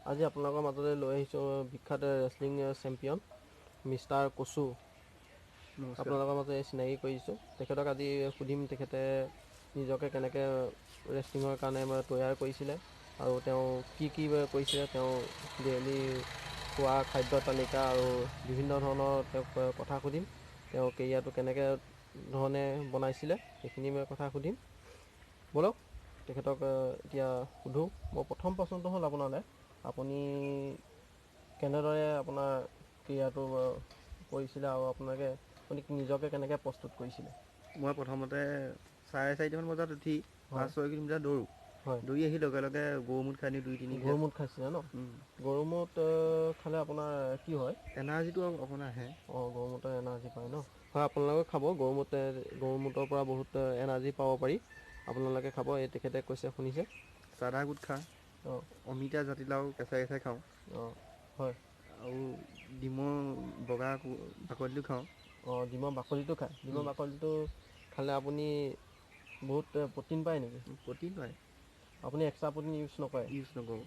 আজি আপোনালোকৰ মাজলৈ লৈ আহিছোঁ বিখ্যাত ৰেছলিং চেম্পিয়ন মিষ্টাৰ কচু। নমস্কাৰ। আপোনালোকৰ মাজতে চিনাকি কৰিছোঁ। তেখেতক আজি সুধিম তেখেতে নিজকে কেনেকৈ ৰেছলিঙৰ কাৰণে তৈয়াৰ কৰিছিলে আৰু তেওঁ কি কৰিছিলে, তেওঁ ডেইলি খোৱা খাদ্য তালিকা আৰু বিভিন্ন ধৰণৰ তেওঁক কথা সুধিম। তেওঁ কেৰিয়াৰটো কেনেকৈ ধৰণে বনাইছিলে সেইখিনি কথা সুধিম। ব'লক তেখেতক এতিয়া সোধোঁ। মোৰ প্ৰথম প্ৰশ্নটো হ'ল আপোনালৈ, আপুনি কেনেদৰে আপোনাৰ ক্ৰিয়াটো কৰিছিলে আৰু আপুনি নিজকে কেনেকৈ প্ৰস্তুত কৰিছিলে? মই প্ৰথমতে 4:30মান বজাত উঠি হয় 5-6 কিলোমিটাৰ দৌৰোঁ। হয় দৌৰি আহি লগে লগে গৰুমুত খাই দিওঁ 2-3 গিলাচ। গৰুমুত খাইছিলে ন? গৰুমুত খালে আপোনাৰ কি হয়? এনাৰ্জিটো অকণ আহে। অঁ, গৰুমুতৰ এনাৰ্জি পায় ন? হয়, আপোনালোকে খাব। গৰুমুতৰ পৰা বহুত এনাৰ্জি পাব পাৰি। আপোনালোকে খাব, এই তেখেতে কৈছে শুনিছে। চাধা গুটখা, অঁ অমিতা জাতিলাও কেঁচাই কেঁচাই খাওঁ। অঁ হয় আৰু ডিমৰ বগা বাকলিটো খাওঁ। অঁ, ডিমৰ বাকলিটো খায়। ডিমৰ বাকলিটো খালে আপুনি বহুত প্ৰ'টিন পায় নেকি? প্ৰ'টিন পায়। আপুনি এক্সট্ৰা প্ৰ'টিন ইউজ নকৰে? ইউজ নকৰোঁ।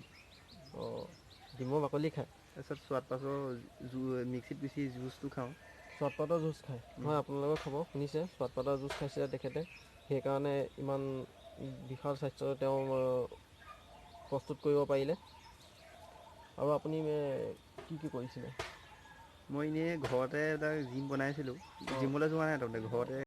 অঁ, ডিমৰ বাকলি খায়। তাৰপিছত চোৱাত মিক্সিত পিচি জুচটো খাওঁ। চোৱাত জুচ খায়? হয়, আপোনালোকে খাব। শুনিছে, চোৱাত জুচ খাইছে তেখেতে। সেইকাৰণে ইমান বিশাল স্বাস্থ্য তেওঁ প্ৰস্তুত কৰিব পাৰিলে। আৰু আপুনি কি কি কৰিছিলে? মই এনেই ঘৰতে এটা জিম বনাইছিলোঁ। অঁ জিমলৈ যোৱা নাই তাৰমানে ঘৰতে